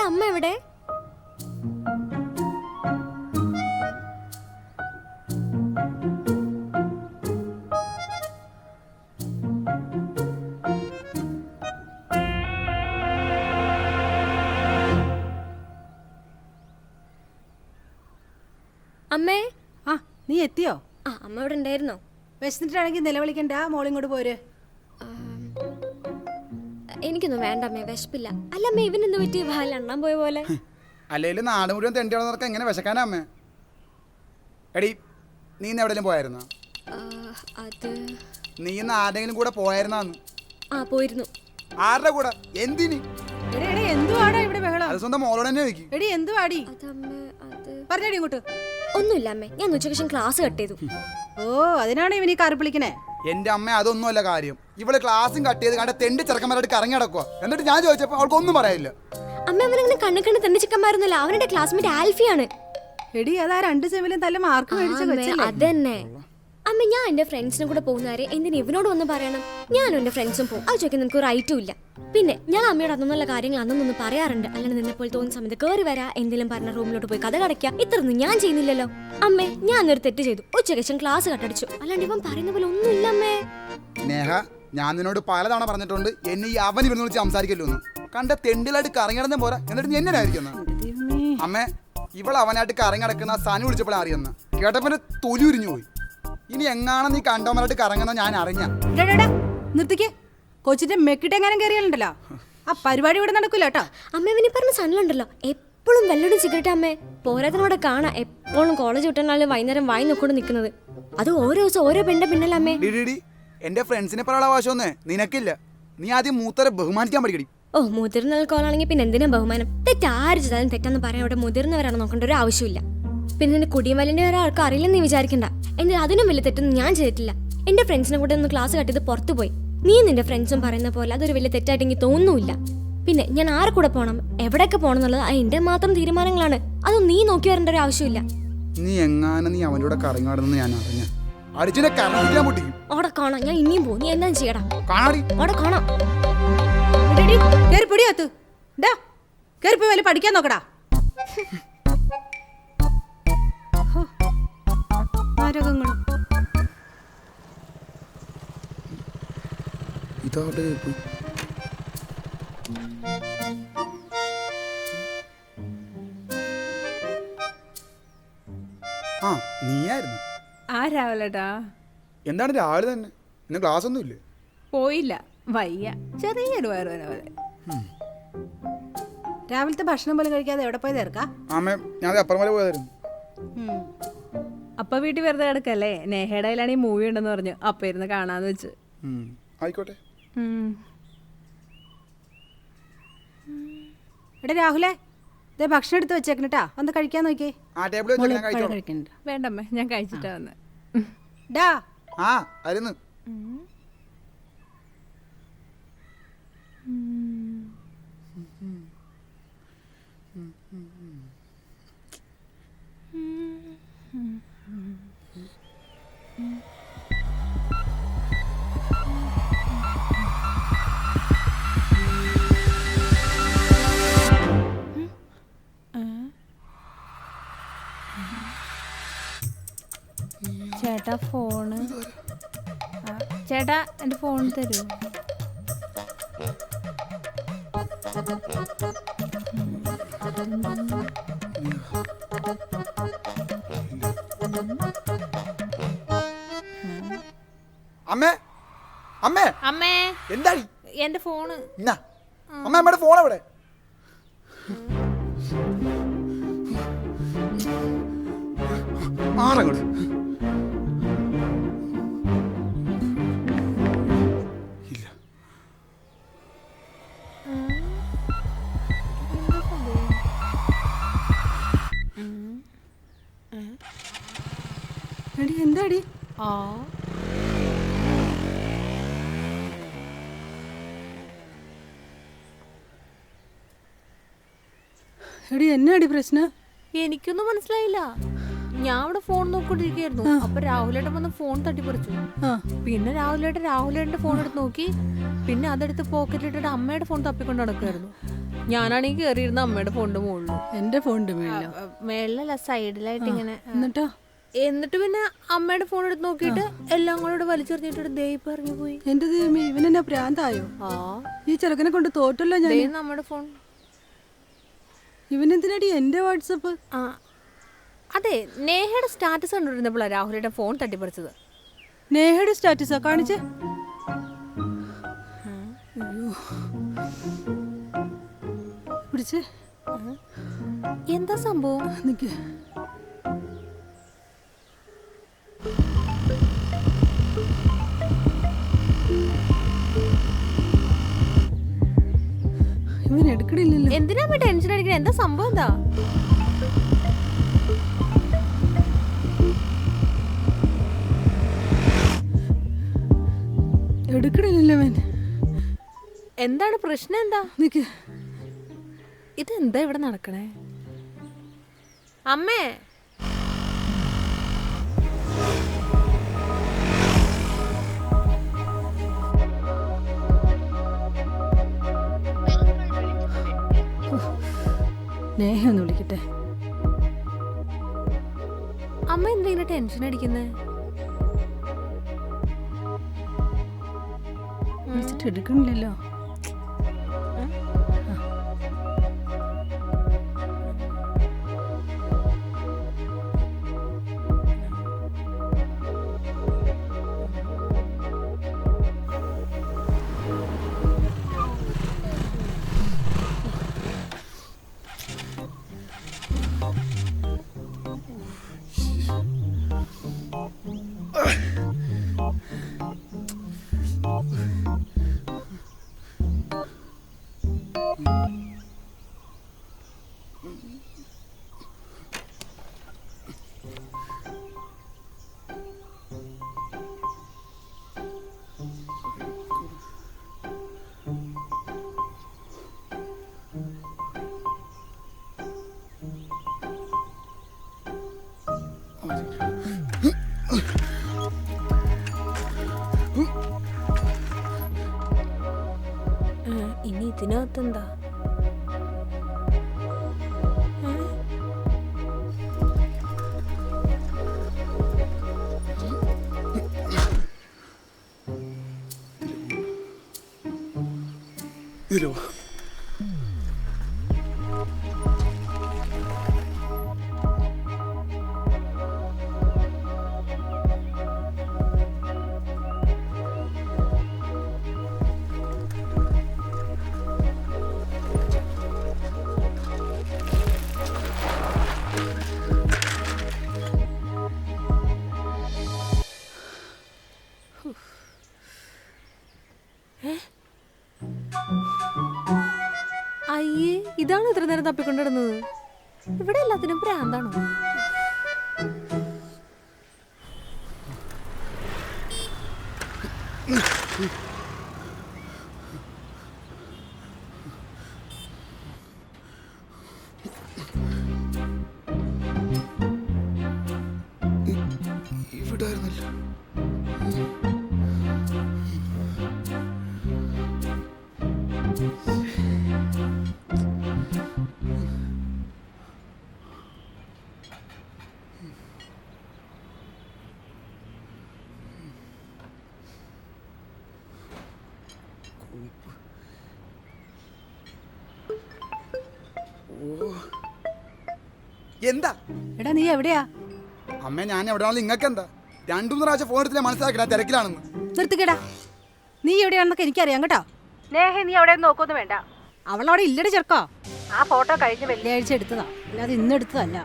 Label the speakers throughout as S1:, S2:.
S1: അമ്മ എവിടെ? അമ്മേ.
S2: ആ, നീ എത്തിയോ?
S1: ആ, അമ്മ ഇവിടെ ഉണ്ടായിരുന്നോ?
S2: വിശന്നിട്ടാണെങ്കിൽ നിലവിളിക്കണ്ട, മോളിങ്ങോട്ട് പോര്.
S1: എനിക്കൊന്നും വേണ്ട അമ്മേ, വിശപ്പില്ല. അല്ല അമ്മ, ഇവനെന്ത് പറ്റി? വാൽ എണ്ണാൻ പോയ പോലെ.
S3: അല്ലെങ്കിൽ നാട് മുഴുവൻ തെണ്ടിയാണെന്നൊക്കെ എങ്ങനെ വിശക്കാനാ അമ്മേ? എടി, നീ ഇന്ന് എവിടെയെങ്കിലും പോയായിരുന്നോ?
S1: അത്
S3: നീ ഇന്ന് ആരെങ്കിലും കൂടെ പോയായിരുന്നാന്ന്?
S1: ആ, പോയിരുന്നു.
S3: ആരുടെ കൂടെ? എന്തിന്?
S2: എന്തുവാടാ ഇവിടെ ബഹളം?
S3: അത് സ്വന്തം മോളോട് തന്നെ ചോദിക്കും.
S2: എടി എന്തുവാടി? പറഞ്ഞടി ഇങ്ങോട്ട്.
S1: ഒന്നുമില്ല അമ്മേ, ഞാൻ ഉച്ചയ്ക്ക് ശേഷം ക്ലാസ് കട്ട് ചെയ്തു.
S2: ഓ, അതിനാണ് ഇവനീ കാറി വിളിക്കണേ?
S3: എന്റെ അമ്മ, അതൊന്നുമല്ല കാര്യം. ഇവള് ക്ലാസ്സും കട്ട് ചെയ്ത് കണ്ട തെണ്ടി ചെറുക്കന്മാരായിട്ട് കറങ്ങി നടക്കുക. എന്നിട്ട് ഞാൻ ചോദിച്ചപ്പോ അവൾക്കൊന്നും പറയാനില്ല.
S1: അമ്മ, അവനങ്ങനെ കണ്ണ് തെണ്ടി ചിക്കന്മാരൊന്നുമല്ല. അവരുടെ ക്ലാസ്മേറ്റ് ആൽഫിയാണ്.
S2: എടി, അതാ 2 സെമിലും നല്ല മാർക്ക് മേടിച്ച കൊച്ചല്ലേ?
S1: അതന്നെ അമ്മ. ഞാൻ എന്റെ ഫ്രണ്ട്സിനെ കൂടെ പോകുന്നവരെ എന്തിനു ഇവനോട് ഒന്ന് പറയണം? ഞാനും എന്റെ ഫ്രണ്ട്സും പോകും. അത് ചോദിക്കാൻ നിനക്ക് റൈറ്റും ഇല്ല. പിന്നെ ഞാൻ അമ്മയോട് അന്നുള്ള കാര്യങ്ങൾ അന്നൊന്ന് പറയാറുണ്ട്. അല്ലാണ്ട് നിന്നെ പോലെ തോന്നുന്ന സമയത്ത് കയറി വരാ, എന്തെങ്കിലും പറഞ്ഞ റൂമിലോട്ട് പോയി കഥ കടയ്ക്കുക, ഇത്രയൊന്നും ഞാൻ ചെയ്യുന്നില്ലല്ലോ. അമ്മേ, ഞാൻ ഒരു തെറ്റ് ചെയ്തു. ഉച്ചയ്ക്ക് ശേഷം ക്ലാസ് കട്ടടിച്ചു. അല്ലാണ്ട് ഇവൻ പറയുന്ന പോലെ ഒന്നുമില്ല അമ്മേ.
S3: നേഹ, ഞാൻ നിന്നോട് പലതവണ പറഞ്ഞിട്ടുണ്ട് എന്നെ ഈ അവൻ ഇവനെ വിളിച്ച് സംസാരിക്കല്ലോ എന്ന്. കണ്ട തെണ്ടിലായിട്ട് കറങ്ങിടന്നേ പോരാ, എന്നിട്ട് നീ എന്നെയായിരിക്കുന്ന അമ്മേ. ഇവൾ അവനായിട്ട് കറങ്ങി നടക്കുന്ന സനു വിളിച്ചപ്പോഴാണ് അറിയുന്ന. കേട്ടപ്പോ തൊലി ഉരിഞ്ഞു പോയി. ഇനി എങ്ങാണ് നീ കണ്ടവന്മാരായിട്ട് കറങ്ങുന്ന ഞാൻ അറിഞ്ഞ.
S2: നിർത്തിക്കേ, കൊച്ചിന്റെ മെക്കിട്ടെങ്ങാനും കയറിയാലുണ്ടല്ലോ ആ പരിപാടി ഇവിടെ നടക്കൂല കേട്ടോ.
S1: അമ്മ, ഇവനി പറഞ്ഞ സനുണ്ടല്ലോ എപ്പോഴും വെല്ലടും സിഗരറ്റ്. അമ്മേ, പോരാത്തനോടെ കാണാം എപ്പോഴും കോളേജ് വിട്ടാലും വൈകുന്നേരം വായി നോക്കൊണ്ട് നിൽക്കുന്നത്. അത് ഓരോ ദിവസം ഓരോ പെണ്ണിന്റെ പിന്നല്ലേ.
S3: എന്റെ ഫ്രണ്ട്സിനെ പറയാനുള്ള ആവശ്യമൊന്നേ നിനക്കില്ല. നീ ആദ്യം മൂത്തരെ ബഹുമാനിക്കാൻ പഠിക്കടി.
S1: ഓ, മുതിർന്ന കോളാണെങ്കിൽ പിന്നെ എന്തിനാ ബഹുമാനം? തെറ്റാര് ചെയ്താലും തെറ്റാന്ന് പറയാൻ അവിടെ മുതിർന്നവരാണ് നോക്കേണ്ട ഒരു ആവശ്യമില്ല. പിന്നെ നിന്റെ കുടിമലിന്റെ ഒരാൾക്ക് അറിയില്ലെന്ന് നീ വിചാരിക്കണ്ട. എന്നാൽ അതിനും വലിയ തെറ്റൊന്നും ഞാൻ ചെയ്തിട്ടില്ല. എന്റെ ഫ്രണ്ട്സിനെ കൂടെ ഒന്ന് ക്ലാസ് കട്ടിയത് പുറത്തു പോയി. നീ നിന്റെ ഫ്രണ്ട്സും പറയുന്ന പോലെ അതൊരു വലിയ തെറ്റായിട്ട് എനിക്ക് തോന്നുന്നില്ല. പിന്നെ ഞാൻ ആരെ കൂടെ പോകണം, എവിടെയൊക്കെ പോകണം എന്നുള്ളത് എന്റെ മാത്രം തീരുമാനങ്ങളാണ്. അതൊന്നും നീ നോക്കി വരേണ്ട ഒരു ആവശ്യമില്ല.
S3: നീ എങ്ങാനും നീ അവൻ്റെ കൂടെ കറങ്ങാടുന്നെന്ന് ഞാൻ അറിഞ്ഞ അടിച്ചിനെ കറങ്ങിക്കാൻ പൊട്ടിക്കും.
S1: അവിടെ കാണാം, ഞാൻ ഇനിയും പോകും. നീ എന്താ ചെയ്യടാ?
S3: കാണാടി,
S1: അവിടെ കാണാം.
S2: പൊടിയാത്ത് കേറിപ്പോയി വല്ല പഠിക്കാൻ നോക്കടാ.
S3: ആ, നീയായിരുന്നു.
S4: ആ രാവിലെട്ടാ.
S3: എന്താണ് രാവിലെ തന്നെ? ഇന്ന് ക്ലാസ് ഒന്നും ഇല്ലേ?
S4: പോയില്ല, വയ്യ, ചെറിയൊരു വയറുവേന പോലെ.
S2: രാവിലത്തെ ഭക്ഷണം പോലും കഴിക്കാതെ എവിടെ പോയി തീർക്കാ?
S3: ആമേ, ഞാൻ അപ്പുറം വരെ പോയതായിരുന്നു.
S4: അപ്പ വീട്ടിൽ വെറുതെ കിടക്കല്ലേ? നേഹയുടെ കയ്യിലാണ് ഈ മൂവി ഉണ്ടെന്ന് പറഞ്ഞു. അപ്പ ഇരുന്ന് കാണാന്ന് വെച്ച്.
S3: ആയിക്കോട്ടെ.
S2: എടാ രാഹുലേ, ഭക്ഷണം എടുത്ത് വെച്ചേക്കണട്ടാ, ഒന്ന് കഴിക്കാൻ നോക്കിയേ.
S3: ആ ടേബിളിൽ
S4: വേണ്ടമ്മേ, ഞാൻ കഴിച്ചിട്ടാ വന്ന്.
S3: ആ അരുന്ന്.
S4: ചേട്ടാ ഫോണ്, ചേട്ടാ എൻ്റെ ഫോൺ തരൂ.
S3: അമ്മേ, അമ്മേ,
S4: അമ്മേ,
S3: എന്തായി?
S4: എന്റെ ഫോണ്.
S3: അമ്മ, അമ്മയുടെ ഫോൺ എവിടെ? ആറങ്ങോട്ട്.
S2: എന്താടി? എടി എന്നാടി പ്രശ്നം?
S4: എനിക്കൊന്നും മനസ്സിലായില്ല. ഞാൻ അവിടെ ഫോൺ നോക്കിക്കൊണ്ടിരിക്കുകയായിരുന്നു. അപ്പൊ രാഹുലേട്ടൻ വന്ന് ഫോൺ തട്ടിപ്പറിച്ചു. പിന്നെ രാഹുലേട്ടന്റെ ഫോൺ എടുത്ത് നോക്കി. പിന്നെ അതെടുത്ത് പോക്കറ്റിലിട്ടിട്ട് അമ്മയുടെ ഫോൺ തപ്പിക്കൊണ്ട് നടക്കുമായിരുന്നു. ഞാനാണെങ്കിൽ കയറിയിരുന്ന അമ്മയുടെ ഫോണിന്റെ മുകളിൽ.
S2: എന്റെ ഫോണിന്റെ മേളിലോ?
S4: മേളിലല്ല, സൈഡിലായിട്ട് ഇങ്ങനെ.
S2: എന്നിട്ടോ?
S4: എന്നിട്ട് പിന്നെ അമ്മയുടെ ഫോൺ എടുത്ത് നോക്കിയിട്ട് എല്ലാം കൂടെ വലിച്ചെറിഞ്ഞിട്ട് ദേ ഇപ്പൊ ഇറങ്ങി പോയി.
S2: എന്റെ ദൈവമേ, ഇവനെന്നെ പ്രാന്തായോ?
S4: ആ
S2: ഈ ചെറുക്കനെ കൊണ്ട് തോറ്റല്ലോ ഞാൻ.
S4: ദേ നമ്മുടെ ഫോൺ.
S2: ഇവനെന്തിനടി എന്റെ വാട്സപ്പ്?
S4: ആ അതെ, നേഹയുടെ സ്റ്റാറ്റസ് കണ്ടുകൊണ്ടിരുന്നപ്പോഴാണ് രാഹുലിന്റെ ഫോൺ തട്ടിപ്പറിച്ചത്.
S2: നേഹയുടെ സ്റ്റാറ്റസാ കാണിച്ചേ? പിടിച്ചേ.
S4: എന്താ സംഭവം?
S2: നിക്ക്. ഇവൻ എടുക്കണില്ലല്ലോ.
S4: എന്തിനാ ടെൻഷൻ അടിക്കണേ? എന്താ സംഭവം? എന്താ
S2: എടുക്കണില്ലല്ലോ അവൻ.
S4: എന്താണ് പ്രശ്നം? എന്താ
S2: നിക്ക്.
S4: ഇതെന്താ ഇവിടെ നടക്കണേ? അമ്മേ,
S2: നേഹ ഒന്ന് വിളിക്കട്ടെ.
S4: അമ്മ എന്തെങ്കിലും ടെൻഷൻ അടിക്കുന്നേ?
S2: വിളിച്ചിട്ട് എടുക്കണില്ലല്ലോ.
S4: ഇനി ഇതിനകത്തെന്താ? അയ്യേ, ഇതാണ് ഇത്ര നേരം തപ്പിക്കൊണ്ടിരുന്നത്. ഇവിടെ എല്ലാത്തിനും ഭ്രാന്താണോ?
S3: ഇവിടെ ആയിരുന്നല്ലോ. എന്താ
S2: എടാ നീ എവിടെയാ?
S3: അമ്മേ, ഞാൻ എവിടെയാണെങ്കിലും നിങ്ങൾക്ക് എന്താ? 2-3 പ്രാവശ്യം ഫോൺ എടുത്തില്ല, മനസ്സിലാക്കില്ല തിരക്കിലാണെന്ന്.
S2: നിർത്തിക്കടാ. നീ എവിടെയാണെന്നൊക്കെ എനിക്കറിയാം കേട്ടോ. നേഹ, നീ എവിടെ നോക്കൊന്നും വേണ്ട. അവളവിടെ ഇല്ലടി ചെറുക്കോ. ആ ഫോട്ടോ കഴിഞ്ഞ വെള്ളിയാഴ്ച എടുത്തതാ, അല്ലാതെ ഇന്ന് എടുത്തതല്ല.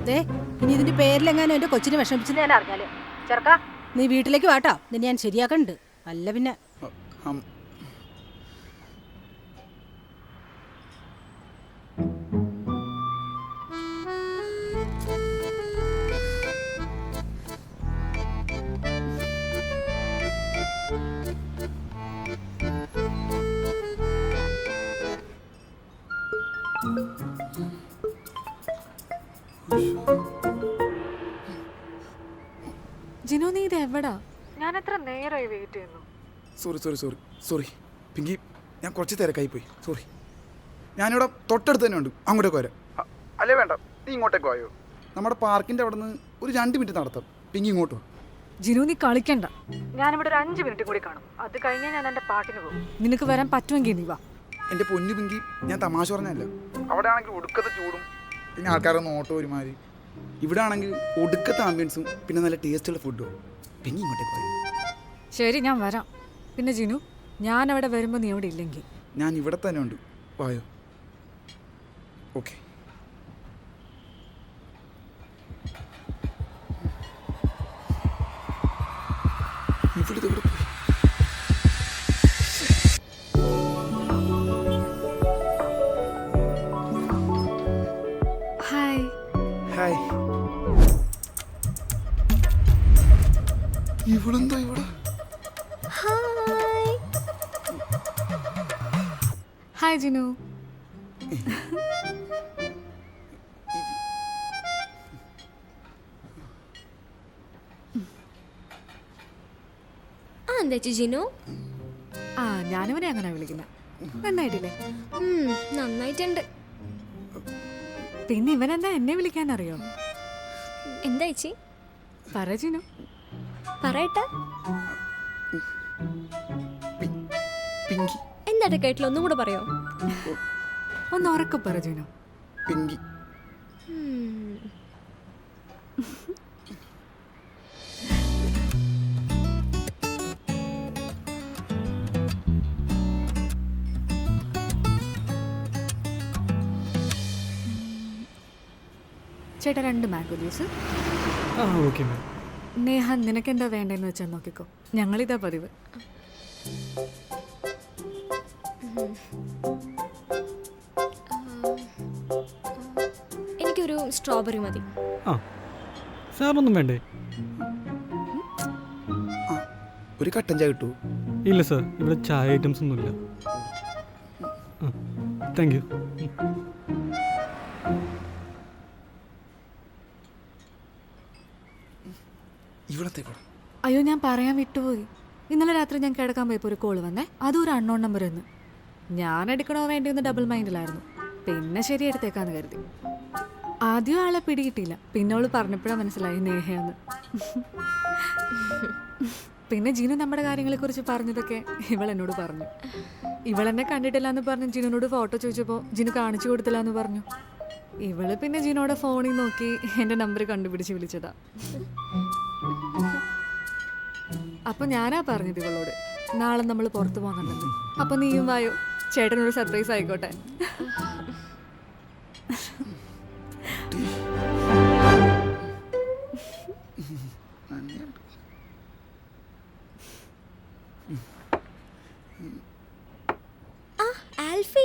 S2: ദേ, ഇനി ഇതിന്റെ പേരിലെങ്ങാനും എന്റെ കൊച്ചിനെ വിഷമിച്ചെന്ന് ഞാൻ അറിഞ്ഞാല് ചെറുക്കാ, നീ വീട്ടിലേക്ക് വാട്ടോ. നിന്നെ ഞാൻ ശരിയാക്കണ്ട്. അല്ല പിന്നെ
S4: ജിനോ, നീ ഇത് എവിടാ?
S2: ഞാൻ എത്ര നേരമായി വെയിറ്റ് ചെയ്യുന്നു.
S3: സോറി പിങ്കി, ഞാൻ കുറച്ച് തിരക്കായി പോയി, സോറി. ഞാനിവിടെ തൊട്ടടുത്ത് തന്നെ ഉണ്ട്, അങ്ങോട്ടേക്ക് വരാം. അല്ലേ വേണ്ട, നീ ഇങ്ങോട്ടേക്ക് വായോ. നമ്മുടെ പാർക്കിൻ്റെ അവിടെ നിന്ന് ഒരു 2 മിനിറ്റ് നടത്താം. പിങ്കി ഇങ്ങോട്ടോ.
S2: ജിനു നീ കളിക്കണ്ട, ഞാനിവിടെ ഒരു 5 മിനിറ്റ് കൂടി കാണും. അത് കഴിഞ്ഞാൽ ഞാൻ എൻ്റെ പാട്ടിന് പോകും. നിനക്ക് വരാൻ പറ്റുമെങ്കിൽ നീ വാ.
S3: എൻ്റെ പൊന്നു പിങ്കി, ഞാൻ തമാശ പറഞ്ഞല്ല. അവിടെ ആണെങ്കിൽ ഒടുക്കത്തെ ചൂടും പിന്നെ ആൾക്കാരൊന്ന് ഓട്ടോ ഒരുമാതിരി. ഇവിടെ ആണെങ്കിൽ ഒടുക്കത്തെ ആംബിയൻസും പിന്നെ നല്ല ടേസ്റ്റുള്ള ഫുഡും. പിങ്കി ഇങ്ങോട്ടേക്ക് വായോ.
S2: ശരി, ഞാൻ വരാം. പിന്നെ ജിനു, ഞാൻ അവിടെ വരുമ്പോൾ നീ അവിടെ ഇല്ലെങ്കിൽ
S3: ഞാൻ ഇവിടെ തന്നെ ഉണ്ട്, വായോ. ഓക്കെ. ഇവിടെ പോയി.
S2: ഹായ്.
S3: ഹായ്. ഇവളെന്താ ഇവിടെ?
S1: ഹായ്.
S2: ഹായ് ജിനു.
S1: എന്താ ജിനു?
S2: ആ, ഞാനിവനെ അങ്ങനെ വിളിക്കുന്നത്. നന്നായിട്ടില്ലേ?
S1: നന്നായിട്ടുണ്ട്.
S2: പിന്നെ ഇവനെന്താ എന്നെ വിളിക്കാൻ അറിയോ?
S1: എന്താ ചേച്ചി?
S2: പറ ജിനു.
S1: പറയട്ടെ.
S3: പിങ്കി.
S1: എന്താ കേട്ടില്ല, ഒന്നും കൂടെ പറയോ?
S2: ഒന്ന് ഉറക്കെ പറ ജിനു.
S3: പിങ്കി.
S2: ചേട്ടാ 2 mango juice.
S5: Okay ma'am.
S2: Neha, നിനക്ക് എന്താ വേണ്ടതെന്ന് വെച്ചാൽ നോക്കിക്കോ, ഞങ്ങളിതാ പതിവ്.
S1: എനിക്കൊരു സ്ട്രോബെറി മതി.
S5: ആ, സാറൊന്നും വേണ്ടേ?
S3: ഒരു കട്ടൻ ചായ കിട്ടുമോ?
S5: ഇല്ല സാർ, ഇവിടെ ചായ ഐറ്റംസ് ഒന്നുമില്ല. Thank you.
S2: അയ്യോ, ഞാൻ പറയാൻ വിട്ടുപോയി. ഇന്നലെ രാത്രി ഞാൻ കിടക്കാൻ പോയപ്പോൾ ഒരു കോള് വന്നേ. അതും ഒരു അൺനോൺ നമ്പർ എന്ന്. ഞാൻ എടുക്കണോ വേണ്ടിയൊന്ന് ഡബിൾ മൈൻഡിലായിരുന്നു. പിന്നെ ശരി, എടുത്തേക്കാന്ന് കരുതി. ആദ്യം ആളെ പിടികിട്ടിയില്ല. പിന്നെ അവള് പറഞ്ഞപ്പോഴാണ് മനസ്സിലായി നേഹയെന്ന്. പിന്നെ ജിനു നമ്മുടെ കാര്യങ്ങളെക്കുറിച്ച് പറഞ്ഞതൊക്കെ ഇവൾ എന്നോട് പറഞ്ഞു. ഇവളെന്നെ കണ്ടിട്ടില്ല എന്ന് പറഞ്ഞ് ജിനുനോട് ഫോട്ടോ ചോദിച്ചപ്പോൾ ജിനു കാണിച്ചു കൊടുത്തില്ല എന്ന് പറഞ്ഞു. ഇവള് പിന്നെ ജിനോടെ ഫോണിൽ നോക്കി എൻ്റെ നമ്പർ കണ്ടുപിടിച്ച് വിളിച്ചതാ. അപ്പൊ ഞാനാ പറഞ്ഞത് ഇവളോട്, നാളെ നമ്മൾ പുറത്തു പോകുന്നുണ്ടെന്ന്. അപ്പൊ നീയും വായോ, ചേട്ടനൊരു സർപ്രൈസ് ആയിക്കോട്ടെ.
S1: ആൽഫി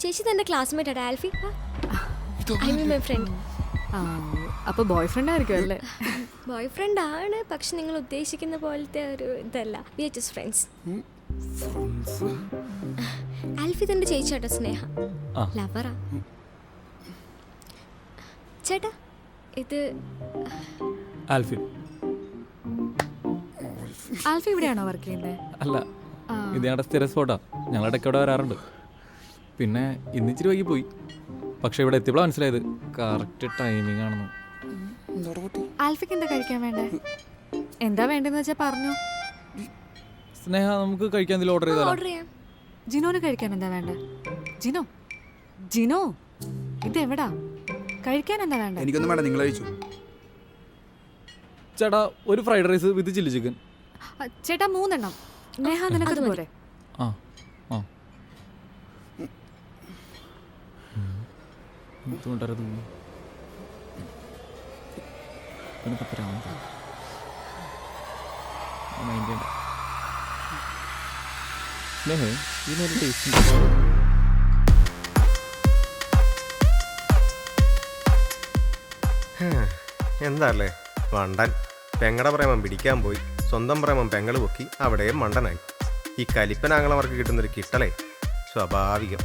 S1: ചേച്ചി തന്റെ ക്ലാസ്മേറ്റ് ആണ് Alfie. I mean my friend.
S2: അപ്പൊ ബോയ് ഫ്രണ്ട് ആയിരിക്കും അല്ലേ?
S1: ബോയ് ഫ്രണ്ട് ആണ്, പക്ഷെ നിങ്ങൾ ഉദ്ദേശിക്കുന്ന പോലത്തെ ഒരു ഇതല്ല. We are just friends. Alfie തന്റെ ചേച്ചിയാട്ടോ, സ്നേഹ. ലവറാ. ചേട്ടാ, ഇത്
S6: ആൽഫി.
S2: ആൽഫി ഇവിടെയാണോ വർക്ക് ചെയ്യുന്നത്?
S6: അല്ല, ഇത് ഞങ്ങളുടെ സ്ഥിര സ്പോട്ടാ. ഞങ്ങളിടയ്ക്ക് ഇവിടെ വരാറുണ്ട്. പിന്നെ ഇന്നിച്ചിരി വൈകി പോയി, പക്ഷെ ഇവിടെ എത്തിയപ്പോഴാണ് മനസ്സിലായത് കറക്റ്റ് ടൈമിംഗ് ആണെന്ന്.
S2: ആൽഫിക്ക് എന്താ കഴിക്കാൻ വേണ്ടേ? എന്താ വേണ്ടെന്ന് വെച്ചാൽ പറഞ്ഞു.
S6: സ്നേഹ, നമുക്ക് കഴിക്കാൻ എന്തെങ്കിലും ഓർഡർ ചെയ്താലോ?
S1: ഓർഡർ ചെയ്യാം.
S2: ജിനോന് കഴിക്കാൻ എന്താ വേണ്ടേ? ജിനോ, ജിനോ, ഇത് എവിടാ? കഴിക്കാൻ എന്താ വേണ്ടേ?
S3: എനിക്കൊന്നും വേണ്ട, നിങ്ങൾ കഴിച്ചു.
S6: ചേട്ടാ, ഒരു fried rice with chilli chicken.
S2: ചേട്ടാ 3 എണ്ണം. നേഹ, നിനക്കത് പോരെ?
S6: ആ ആ സ്നേഹ, ഇതിനൊരു ടേസ്റ്റ്.
S7: എന്താല്ലേ മണ്ടൻ. പെങ്ങടെ പ്രേമം പിടിക്കാൻ പോയി, സ്വന്തം പ്രേമം പെങ്ങൾ പൊക്കി, അവിടെയും മണ്ടനായി. ഈ കലിപ്പനാങ്ങളവർക്ക് കിട്ടുന്നൊരു കിട്ടലേ സ്വാഭാവികം.